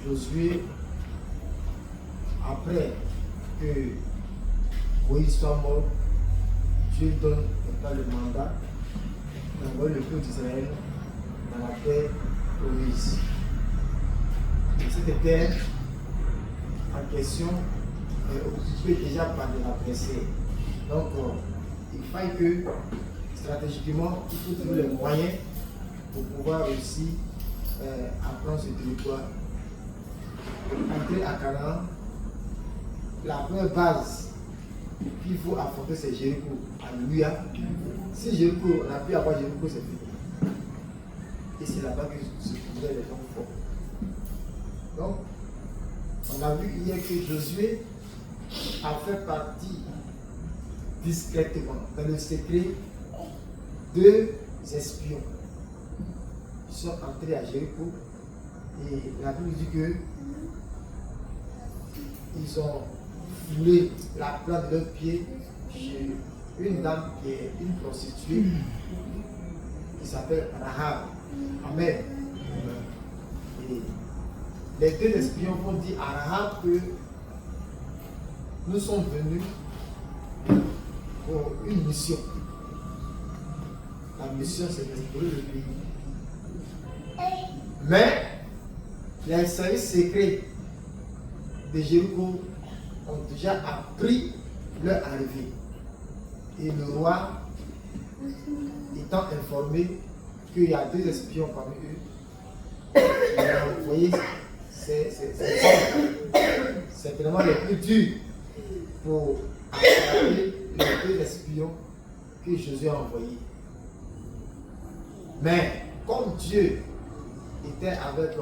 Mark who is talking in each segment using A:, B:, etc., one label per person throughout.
A: Josué, après que Moïse soit mort, Dieu donne maintenant le mandat d'envoyer le peuple d'Israël dans la terre promise. Et cette terre en question est occupée déjà par de la blessée. Donc, il faut que stratégiquement, il faut trouver les moyens pour pouvoir aussi apprendre ce territoire. Entrer à Canaan, la première base qu'il faut affronter, c'est Jéricho. Alléluia. Si Jéricho, on a pu avoir Jéricho, c'est fini. Et c'est là-bas que se trouvaient les gens forts. Donc, on a vu hier que Josué a fait partie discrètement, dans le secret, deux espions. Ils sont entrés à Jéricho et la Bible dit que ils ont foulé la plante de leurs pieds chez une dame qui est une prostituée qui s'appelle Rahab. Amen. Et les deux espions vont dire à Rahab que nous sommes venus pour une mission. La mission, c'est d'explorer le pays. Mais les services secrets de Jéricho ont déjà appris leur arrivée. Et le roi, étant informé qu'il y a deux espions parmi eux, vous voyez, c'est vraiment le plus dur pour attraper les deux espions que Josué a envoyés. Mais comme Dieu était avec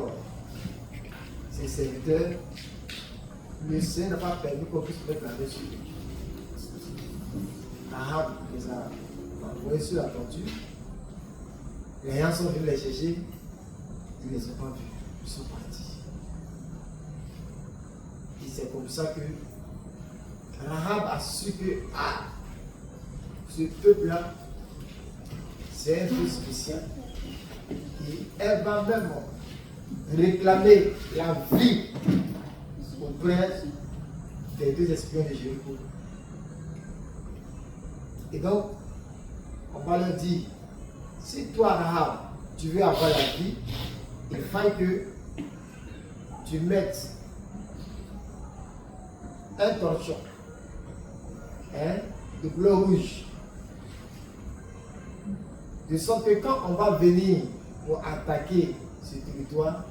A: ses serviteurs, le Seigneur n'a pas permis qu'on puisse mettre la main sur eux. Rahab les a envoyés sur la tortue. Les gens sont venus les chercher, ils ne les ont pas vus, ils sont partis. Et c'est comme ça que Rahab a su que ce peuple-là, c'est un peu spécial. Et elle va même réclamer la vie auprès des deux espions de Jéricho. Et donc, on va leur dire, si toi, Rahab, tu veux avoir la vie, il faut que tu mettes un torchon de couleur rouge. De sorte que quand on va venir pour attaquer ce territoire,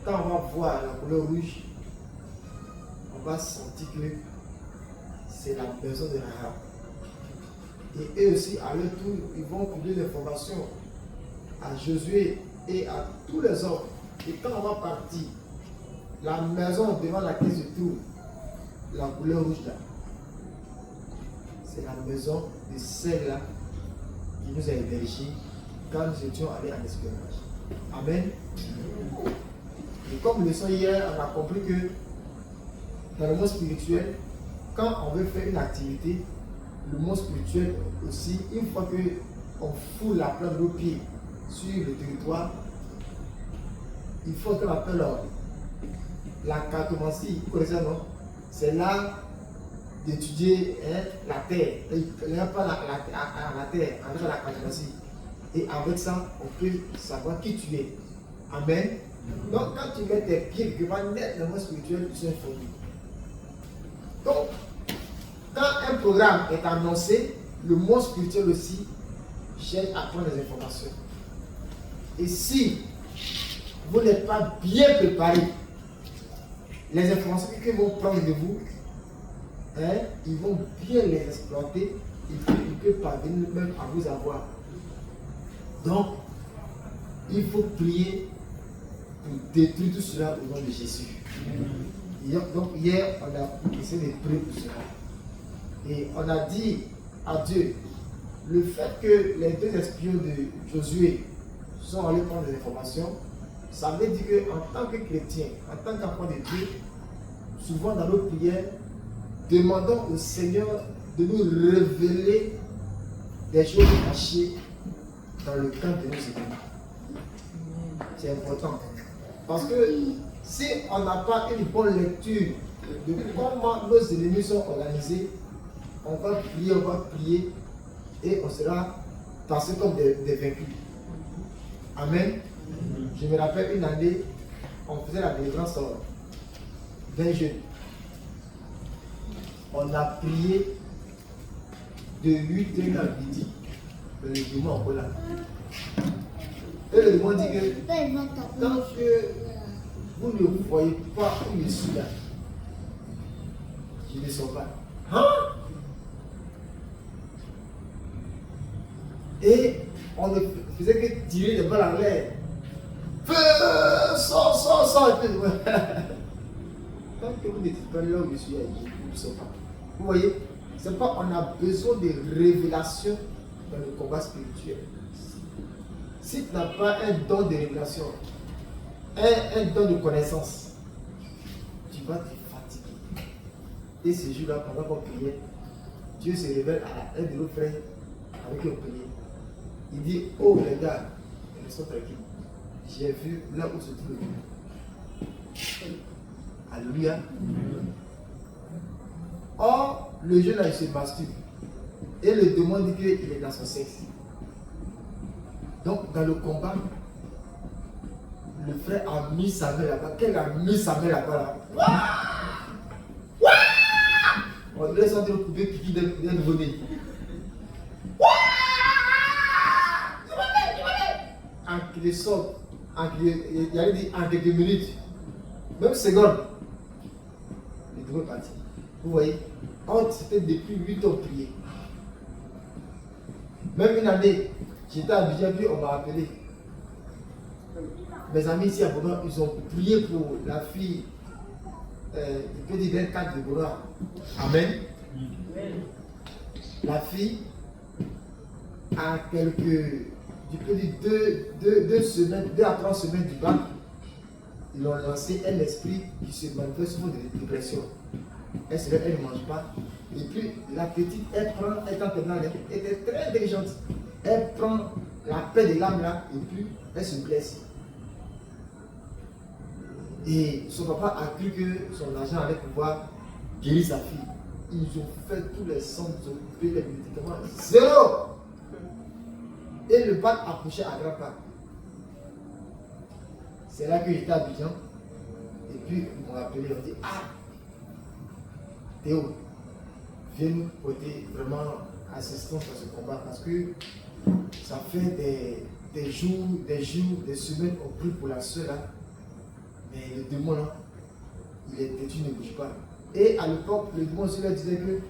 A: quand on va voir la couleur rouge, on va sentir que c'est la maison de Rahab. Et eux aussi, à leur tour, ils vont publier l'information à Josué et à tous les hommes. Et quand on va partir, la maison devant laquelle se trouve la couleur rouge là, c'est la maison de celle-là qui nous a hébergés quand nous étions allés en espionnage. Amen. Et comme le son hier, on a compris que dans le monde spirituel, quand on veut faire une activité, le monde spirituel aussi, une fois qu'on foule la plante de nos pieds sur le territoire, il faut qu'on appelle la cartomancie. Vous connaissez, non? C'est l'art d'étudier la terre. Il n'y a pas la terre, avec la cartomancie. Et avec ça, on peut savoir qui tu es. Amen. Donc, quand tu mets tes pieds quelque part net dans le monde spirituel, tu es informé. Donc, quand un programme est annoncé, le monde spirituel aussi cherche à prendre des informations. Et si vous n'êtes pas bien préparé, les informations qu'ils vont prendre de vous, ils vont bien les exploiter, ils peuvent parvenir même à vous avoir. Donc, il faut prier pour détruire tout cela au nom de Jésus. Donc, hier, on a essayé de prier pour cela. Et on a dit à Dieu, le fait que les deux espions de Josué sont allés prendre des informations, ça veut dire qu'en tant que chrétien, en tant qu'enfant de Dieu, souvent dans nos prières, demandons au Seigneur de nous révéler des choses cachées dans le camp de nos ennemis. C'est important. Parce que Si on n'a pas une bonne lecture de comment nos ennemis sont organisés, on va prier et on sera passé comme des vaincus. Amen. Je me rappelle une année, on faisait la délivrance d'un jeune. On a prié de 8h à midi. Le démon encore là. Et le démon dit que tant que vous ne voyez pas où je suis là, je ne sors pas. Hein? Et on ne faisait que tirer les balles en l'air. Feu, sors. Tant que vous n'êtes pas là où je suis, je ne sors pas. Vous voyez, c'est pas on a besoin de révélation dans le combat spirituel. Si tu n'as pas un don de révélation, un don de connaissance, tu vas te fatiguer. Et ce jour-là, pendant qu'on priait, Dieu se révèle à un de nos frères avec qui on priait. Il dit, oh les gars, restons tranquilles. J'ai vu là où se trouve le Dieu. Alléluia. Or, le jeune là, il se masturbe. Et le démon dit qu'il est dans son sexe. Donc, dans le combat, le frère a mis sa main là-bas. Qu'elle a mis sa main là-bas là. On laisse entrer le coupé pipi d'un nouveau-né. En quelque sorte, il allait dire en quelques minutes, même secondes, le démon est parti. Vous voyez? Or, c'était depuis 8 ans prié. Même une année, j'étais à Abidjan, puis on m'a appelé. Mes amis ici à Bono, ils ont prié pour la fille du petit 24 de Bono. Amen. La fille a du petit 2 semaines, 2 à 3 semaines du bac, ils ont lancé un esprit qui se manifeste sur des dépressions. Elle ne mange pas. Et puis la petite, elle étant terminale, elle était très intelligente. Elle prend la paix de l'âme là et puis elle se blesse. Et son papa a cru que son agent allait pouvoir guérir sa fille. Ils ont fait tous les centres, ils ont payé les médicaments. Zéro! Et le bac a couché à grands pas. C'est là que j'étais à Abidjan. Et puis ils m'ont appelé, ils ont dit, ah! Théo, viens nous porter vraiment assistance à ce combat parce que ça fait des jours, des semaines on prie pour la soeur là, mais le démon là, il est têtu, ne bouge pas. Et à l'époque, le démon aussi leur disait que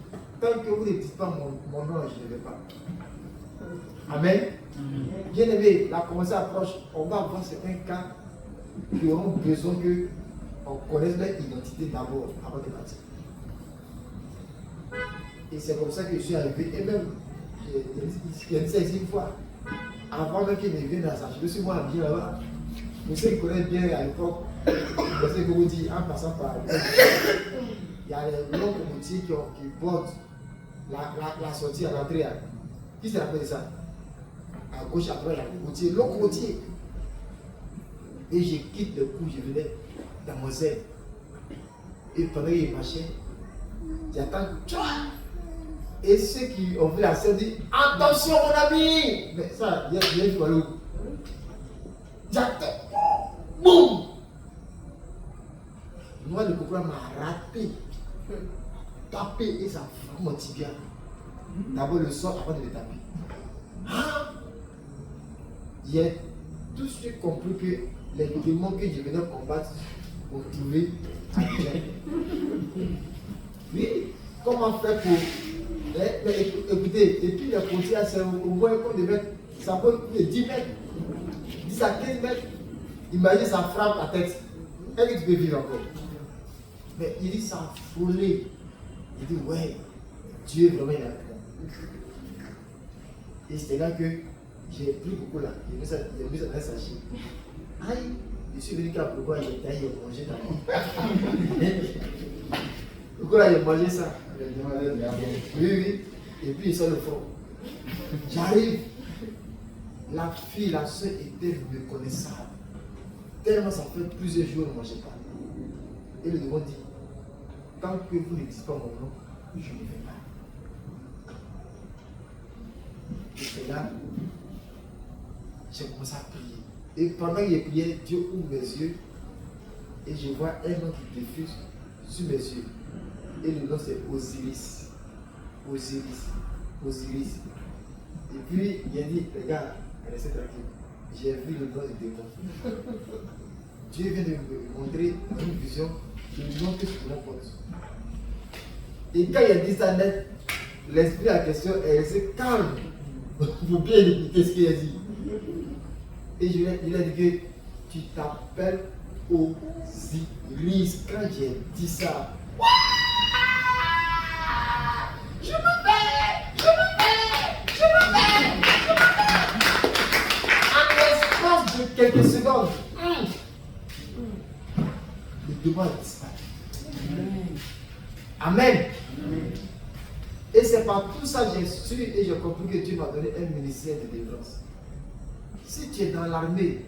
A: tant que vous ne dites pas mon nom, je ne vais pas. Amen. Bien aimé, la commencée approche, on va avoir certains cas qui auront besoin qu'on connaisse leur identité d'abord avant de partir. Et c'est comme ça que je suis arrivé. Et même, j'ai dit ça ici une fois. Avant même qu'il ne vienne à ça, je me suis moi habillé là-bas. Mais ceux qui connaissent bien à l'époque, parce que vous dites, en passant par il y a les longs routiers qui bordent la sortie à l'entrée. Qui se rappelle de ça? À gauche, à droite, il y a le routier, long routier. Et je quitte le coup, je venais dans mon zèle. Et pendant qu'il marchait, j'attends. Et ceux qui ont vu la scène disent attention mon ami! Mais ça, il y a du ballon. J'attends. Boum! Moi, le copain m'a raté. Tapé et ça frappe mon tibia. D'abord le sol avant de le taper. Ah! J'ai tout de suite compris que les démons que je venais combattre pour trouver à Dieu. Oui, comment faire pour. Mais écoutez, et puis les frontières, c'est au moins comme des mètres, ça peut plus de 10 mètres, 10 à 15 mètres. Imagine, ça frappe la tête. Est-ce que tu peux vivre encore? Mais il dit, ça a frôlé. Il dit, ouais, Dieu vraiment il a fait. Et c'était là que j'ai pris beaucoup là. J'ai mis ça dans un sachet. Aïe, je suis venu qu'à pourquoi j'ai taillé, j'ai mangé dans pourquoi j'ai mangé ça? Oui. Et puis il sort le front. J'arrive. La fille, la soeur était reconnaissable. tellement ça fait plusieurs jours que je ne mangeais pas. Et le démon dit, tant que vous ne dites pas mon nom, je ne vais pas. Et c'est là, j'ai commencé à prier. Et pendant que j'ai prié, Dieu ouvre mes yeux et je vois un nom qui diffuse sur mes yeux. Et le nom c'est Osiris. Osiris. Osiris. Et puis il a dit, regarde, restez tranquille. J'ai vu le nom du démon. Dieu vient de me montrer dans une vision le nom que ce démon porte. Et quand il a dit ça net, l'esprit en question est resté calme. Pour bien écouter ce qu'il a dit. Et il a dit que tu t'appelles Osiris. Quand j'ai dit ça, je me fais. En l'espace de quelques secondes, le démon a disparu. Amen. Et c'est par tout ça que j'ai su et j'ai compris que Dieu m'a donné un ministère de délivrance. Si tu es dans l'armée,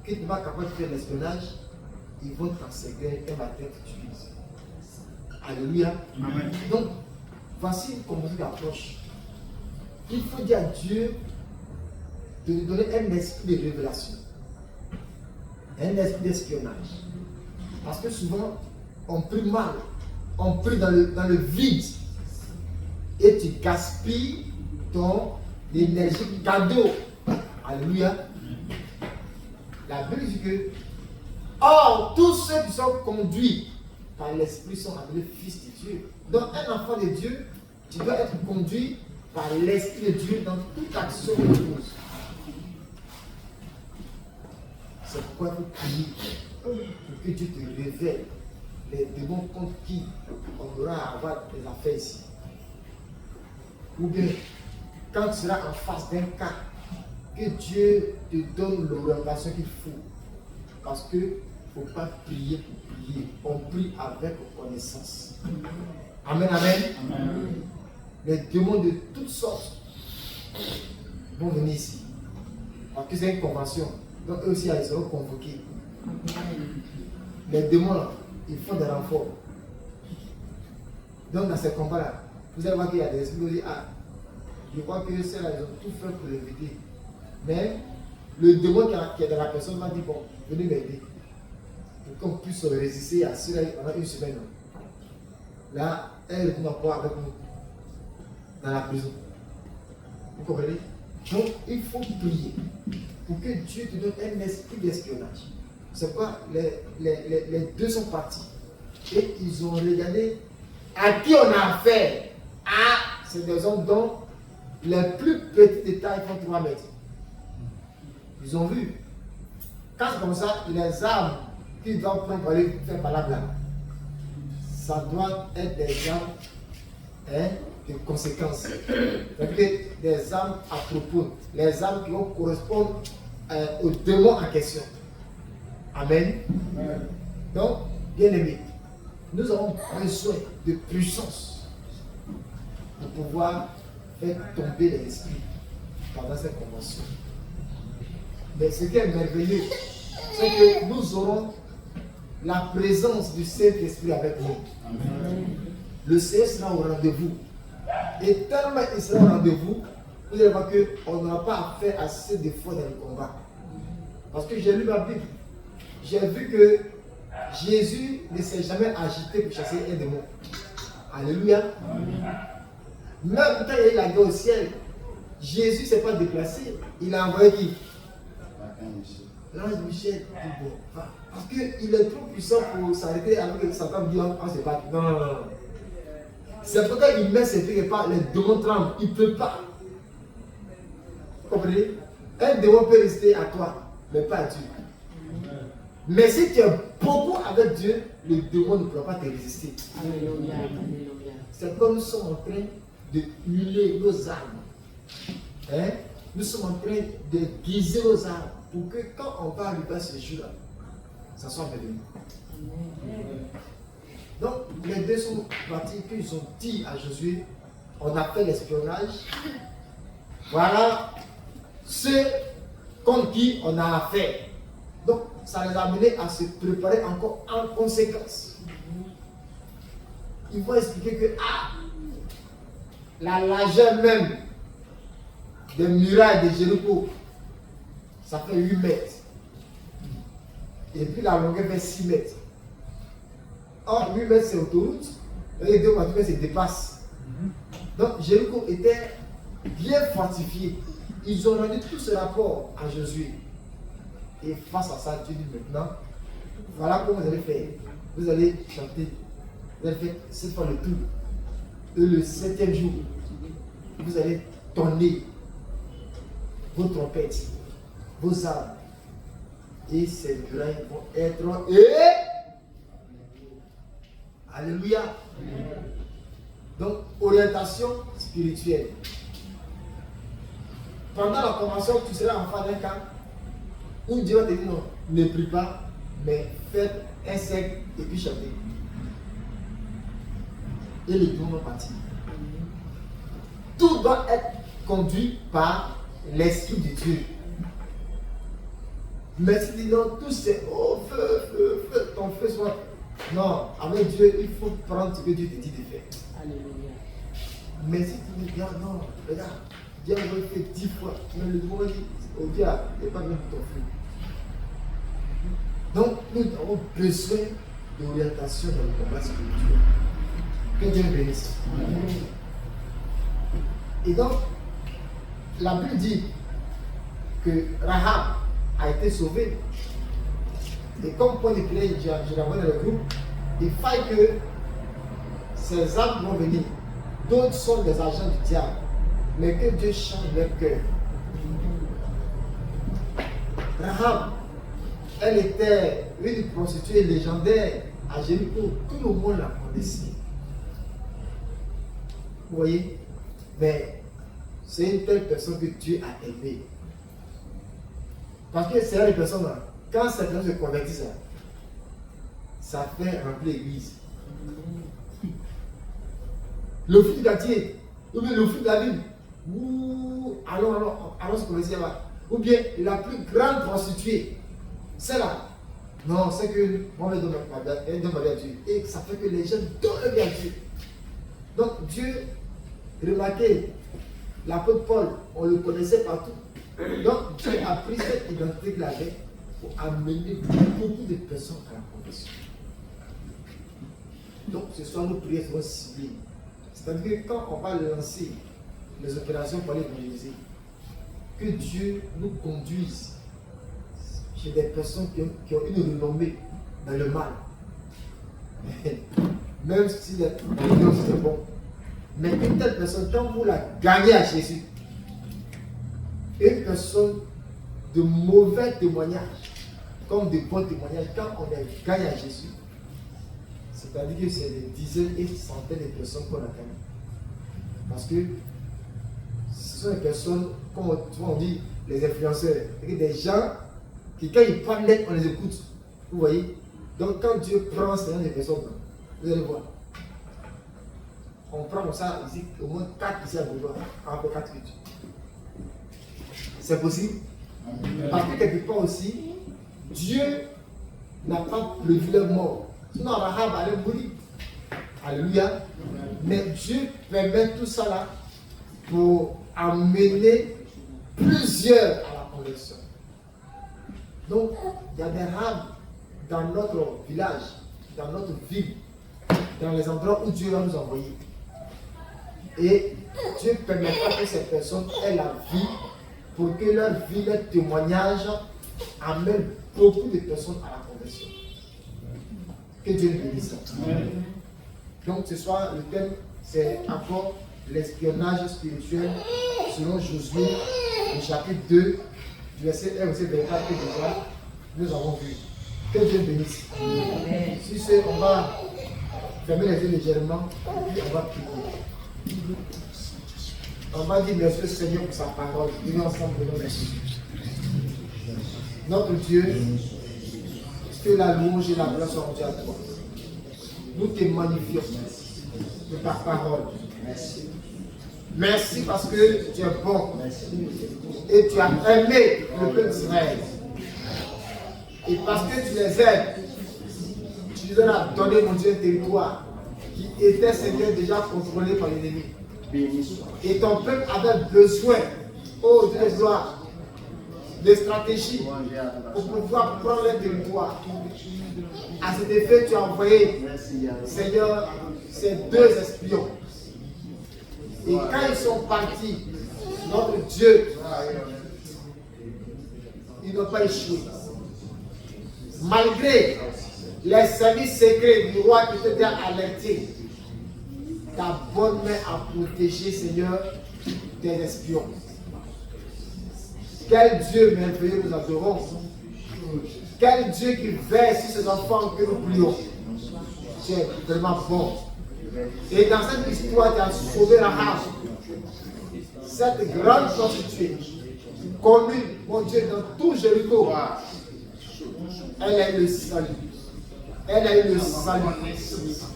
A: que tu n'es pas capable de faire l'espionnage, ils vont t'enseigner et ma tête t'utilise. Alléluia. Amen. Donc, voici comment on approche. Il faut dire à Dieu de nous donner un esprit de révélation, un esprit d'espionnage. Parce que souvent, on prie mal, on prie dans le vide et tu gaspilles ton énergie cadeau. Alléluia. La Bible dit que, or, tous ceux qui sont conduits par l'Esprit sont appelés fils de Dieu. Donc, un enfant de Dieu, tu dois être conduit par l'Esprit de Dieu dans toute action que tu poses. C'est pourquoi il faut prier pour que Dieu te révèle les démons contre qui on aura à avoir des affaires ici. Ou bien, quand tu seras en face d'un cas, que Dieu te donne l'orientation qu'il faut. Parce qu'il ne faut pas prier pour prier. On prie avec connaissance. Amen, amen. Amen. Les démons de toutes sortes vont venir ici. Parce que c'est une convention. Donc eux aussi, ils seront convoqués. Les démons, là, ils font des renforts. Donc dans ces combats-là, vous allez voir qu'il y a des esprits qui disent, ah, je crois que ceux-là, ils ont tout fait pour l'éviter. Mais le démon qui est dans la personne m'a dit, bon, venez m'aider. Pour qu'on puisse résister à cela pendant une semaine. Là, elle retourne encore avec nous dans la prison. Vous comprenez? Donc, il faut prier pour que Dieu te donne un esprit d'espionnage. C'est quoi? Les deux sont partis. Et ils ont regardé à qui on a affaire. Ah, c'est des hommes dont les plus petits détails font 3 mètres. Ils ont vu. Quand c'est comme ça, les armes qu'ils doivent prendre pour aller faire par là, ça doit être des armes de conséquences. C'est-à-dire des armes à propos, les armes qui vont correspondre aux démons en question. Amen. Amen. Donc, bien aimé, nous avons besoin de puissance pour pouvoir faire tomber les esprits pendant cette convention. Mais ce qui est merveilleux, c'est que nous aurons la présence du Saint-Esprit avec nous. Amen. Le Seigneur sera au rendez-vous. Et tellement il sera au rendez-vous, vous allez voir qu'on n'aura pas à faire assez d'efforts dans le combat. Parce que j'ai lu ma Bible. J'ai vu que Jésus ne s'est jamais agité pour chasser un démon. Alléluia. Amen. Même quand il y a eu la guerre au ciel, Jésus ne s'est pas déplacé. Il a envoyé qui? L'ange Michel. Parce qu'il est trop puissant pour s'arrêter alors que Satan dit on se bat. Non, non, non. C'est pourquoi il met ses pieds par les démons tremblent. Il ne peut pas. Vous comprenez? Un démon peut rester à toi, mais pas à Dieu. Mais si tu es beaucoup avec Dieu, le démon ne pourra pas te résister. Alléluia. C'est comme nous sommes en train de huiler nos armes. Nous sommes en train de guiser nos armes pour que quand on va arriver à ce jour-là, ça soit devenu. Donc, les deux sont partis, qu'ils ont dit à Josué, on a fait l'espionnage. Voilà ceux contre qui on a affaire. Donc, ça les a amenés à se préparer encore en conséquence. Ils vont expliquer que la largeur même des murailles de Jéricho, ça fait 8 mètres. Et puis la longueur fait 6 mètres. Or, 8 mètres c'est autoroute, et 2 mètres se dépasse. Donc Jéricho était bien fortifié. Ils ont rendu tout ce rapport à Josué. Et face à ça, Dieu dit maintenant, voilà comment vous allez faire. Vous allez chanter. Vous allez faire cette fois le tour. Et le 7e jour, vous allez tonner vos trompettes, vos armes. Et ces murailles vont être Alléluia. Donc, orientation spirituelle. Pendant la convention, tu seras en face d'un camp où Dieu va te dire non, ne prie pas, mais faites un cercle et puis chantez. Et les tours vont partir. Tout doit être conduit par l'Esprit de Dieu. Mais si tu dis non, tout c'est feu, ton feu soit. Non, avec Dieu, il faut prendre ce que Dieu te dit de faire.
B: Alléluia.
A: Mais si tu dis non, regarde, Dieu a fait 10 fois. Mais le monde dit, oh Dieu, il n'est pas bien pour ton feu. Donc, nous avons besoin d'orientation dans le combat spirituel. Que Dieu nous bénisse. Et donc, la Bible dit que Rahab a été sauvée. Et comme point de clé, je l'envoie dans le groupe, il faille que ces âmes vont venir. D'autres sont des agents du diable. Mais que Dieu change leur cœur. Rahab, elle était une prostituée légendaire à Jéricho. Tout le monde la connaissait. Vous voyez? Mais c'est une telle personne que Dieu a aimée. Parce que c'est les personnes, quand ces personnes se convertissent, ça fait remplir l'église. Le fils d'Adier, ou bien le fils d'Aline, allons se convertir là. Ou bien la plus grande prostituée, c'est là. Non, c'est que on le donne à Dieu. Et ça fait que les gens donnent à Dieu. Donc Dieu, remarquez, l'apôtre Paul, on le connaissait partout. Donc Dieu a pris cette identité qu'il avait pour amener beaucoup de personnes à la conversion. Donc ce soir, nos prières seront ciblées. C'est-à-dire que quand on va lancer les opérations pour aller évangéliser, que Dieu nous conduise chez des personnes qui ont une renommée dans le mal. Même si c'est bon. Mais une telle personne, quand vous la gagnez à Jésus, une personne de mauvais témoignages, comme de bons témoignages, quand on les gagne à Jésus, c'est-à-dire que c'est des dizaines et des centaines de personnes qu'on a gagnées. Parce que ce sont des personnes, comme on dit, les influenceurs, des gens qui, quand ils parlent net, on les écoute. Vous voyez? Donc, quand Dieu prend ces personnes, vous allez voir. On prend comme ça, ici, au moins 4 ici à Boulevard, après 4 minutes. C'est possible. Parce que quelque part aussi, Dieu n'a pas prévu leur mort. Sinon, Rahab allait mourir. Alléluia. Mais Dieu permet tout ça là pour amener plusieurs à la conversion. Donc, il y a des rames dans notre village, dans notre ville, dans les endroits où Dieu va nous envoyer. Et Dieu ne permet pas que ces personnes aient la vie pour que leur vie, leur témoignage amène beaucoup de personnes à la conversion. Que Dieu nous bénisse. Donc ce soir, le thème, c'est encore l'espionnage spirituel selon Josué, le chapitre 2, du verset 1 au verset 24 que déjà nous avons vu. Que Dieu bénisse. Si c'est, on va fermer les yeux légèrement et on va prier. On va dire merci au Seigneur pour sa parole. Venons ensemble de nos merci. Notre Dieu, que la louange et la gloire soient rendues à toi. Nous te magnifions de ta parole. Merci. Merci parce que tu es bon. Et tu as aimé le peuple d'Israël. Et parce que tu les aimes, tu leur as donné, mon Dieu, un territoire qui était, Seigneur, déjà contrôlé par l'ennemi. Et ton peuple avait besoin, oh Dieu de gloire, de stratégies pour pouvoir prendre le territoire. À cet effet, tu as envoyé, Seigneur, ces 2 espions. Et quand ils sont partis, notre Dieu, ils n'ont pas échoué. Malgré les services secrets du roi qui t'étaient alertés, ta bonne main a protégé, Seigneur, tes espions. Quel Dieu merveilleux nous adorons. Quel Dieu qui veille sur ses enfants que nous prions. Tu es vraiment bon. Et dans cette histoire, tu as sauvé Rahab, cette grande prostituée, connue, mon Dieu, dans tout Jéricho. Elle a eu le salut. Elle a eu le salut.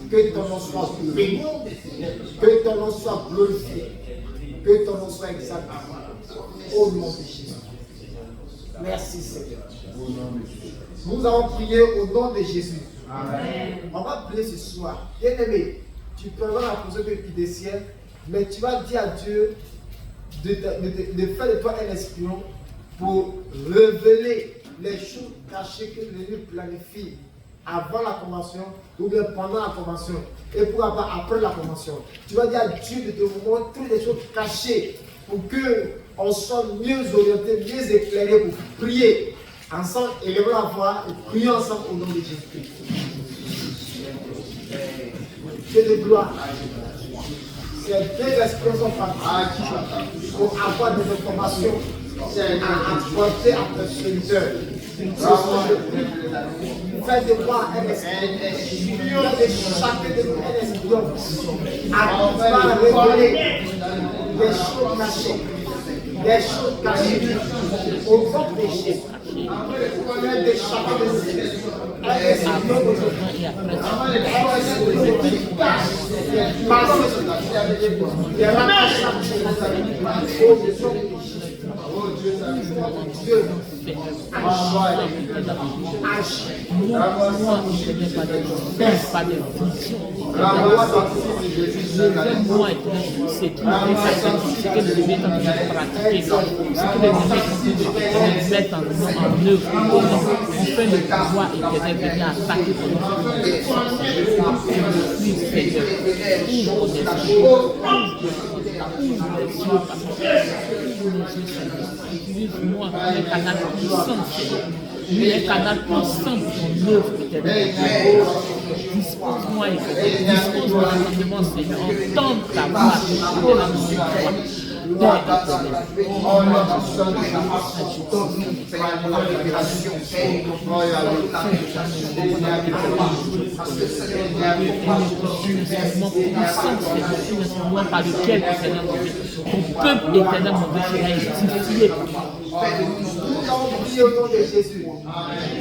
A: Que ton nom soit béni. Que ton nom soit glorifié. Que ton nom soit exalté. Au nom de Jésus. Merci Seigneur. Nous avons prié au nom de Jésus. Amen. On va prier ce soir. Bien-aimé, tu prendras la position des ciels, mais tu vas dire à Dieu de faire de toi un espion pour révéler les choses cachées que l'ennemi planifie avant la convention ou bien pendant la convention et pour avoir après la convention. Tu vas dire à Dieu de te montrer les choses cachées pour qu'on soit mieux orienté, mieux éclairé pour prier ensemble, élevons la voix et prions ensemble au nom de Jésus-Christ. Dieu de gloire. Ces 2 espions sont partis pour avoir des informations à apporter à ton serviteur. Faites de moi un espion, de chacun de nous un espion, à pouvoir révéler des choses cachées. Des choses cachées au grand péché. Faites de chacun de nous un espion aujourd'hui.
B: Moi, c'est tout ce que le mettre en pratique, ce que le mettre en œuvre, afin de pouvoir éternel venir attaquer utilise-moi comme un canal puissant, un canal puissant pour ton œuvre éternelle. Dispose-moi, dispose mon entendement, Seigneur, entendre ta voix, écoute la musique, par lequel ton peuple éternel sera édifié.
A: Nous avons prié au nom de Jésus.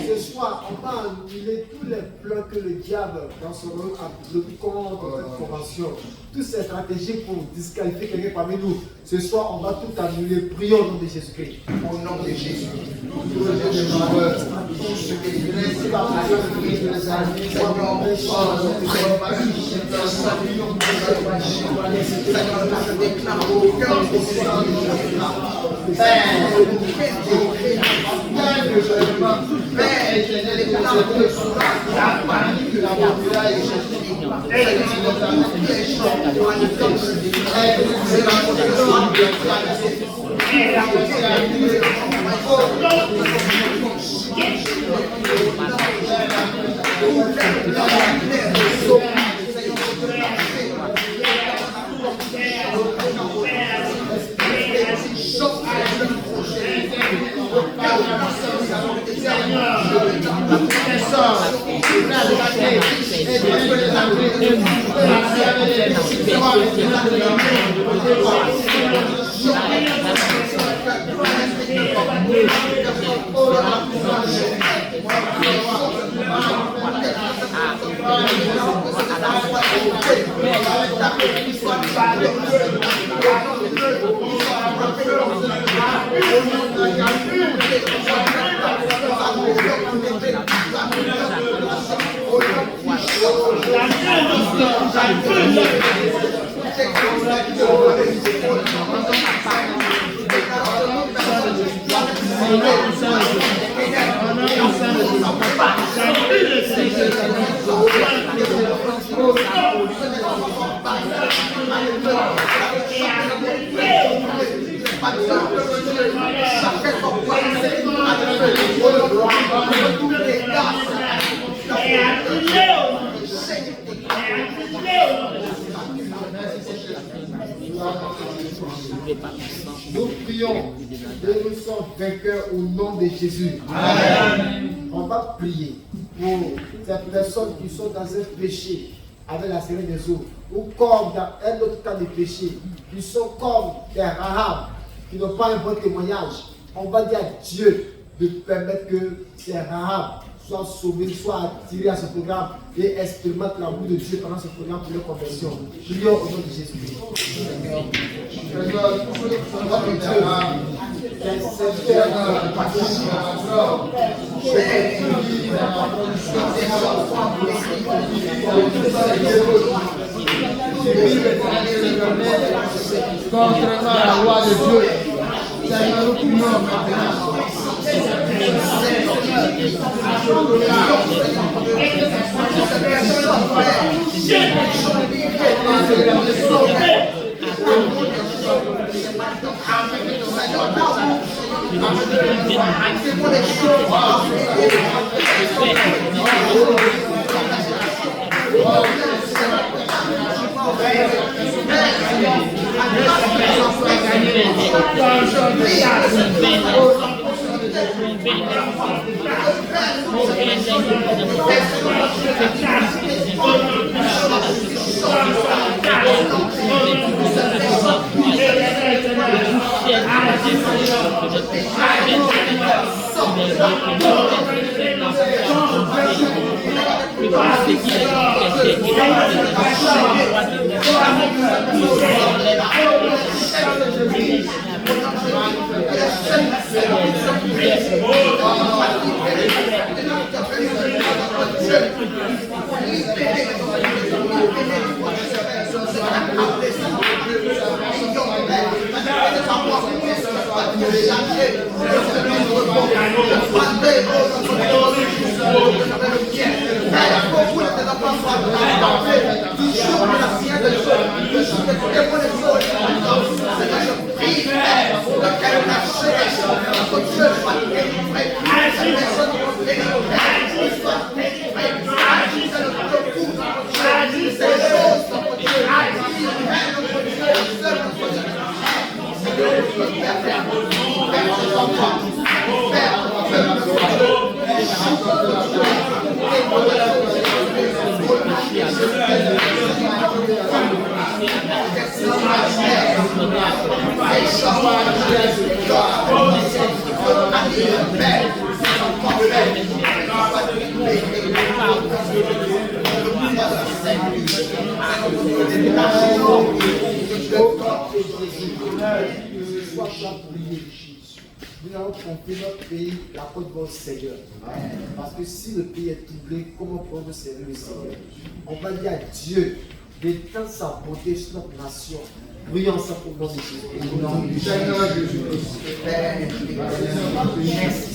A: Ce soir, on va annuler tous les plans que le diable dans son rôle a bloqué contre cette convention. Toutes ces stratégies pour disqualifier quelqu'un parmi nous. Ce soir, on va tout annuler. Prions au nom de Jésus-Christ. Au nom de Jésus. Nous prions et nous sommes vainqueurs au nom de Jésus. Amen. On va prier pour ces personnes qui sont dans un péché avec la série des eaux, ou comme dans un autre cas de péché, qui sont comme des Rahab, qui n'ont pas un bon témoignage. On va dire à Dieu de permettre que ces Rahab soient sauvés, soient attirés à ce programme et expérimentent l'amour de Dieu pendant ce programme pour leur conversion. Prions au nom de Jésus. Seigneur, contrairement à la loi de Dieu, Seigneur, nous prions maintenant. Nous allons confier notre pays, la côte de Seigneur. Parce que si le pays est troublé, comment pouvons-nous servir le Seigneur? On va dire à Dieu d'étendre sa bonté sur notre nation. Prions ensemble au nom de Jésus. Au nom du Seigneur Jésus-Christ. Père, merci.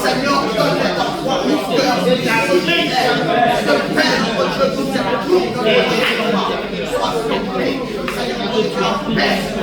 A: Seigneur, donne ta foi au cœur de ta Père, je vous aime tout de sois sauvé. Seigneur, je t'appelle.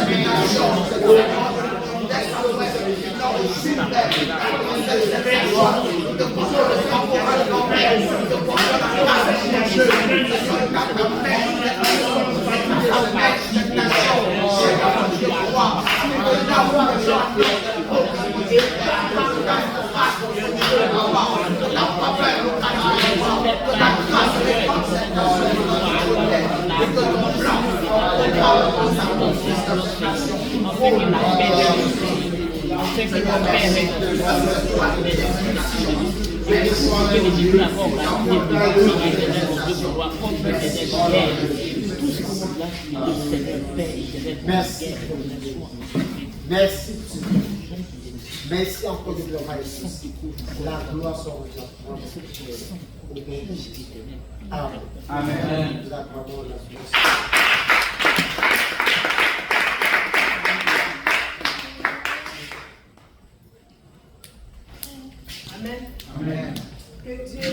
A: Seigneur, Merci. Merci. Merci encore de leur maïs. La gloire soit rendue à toi. Amen. Amen. Nous acclamons la
C: Amen. Amen. Que Dieu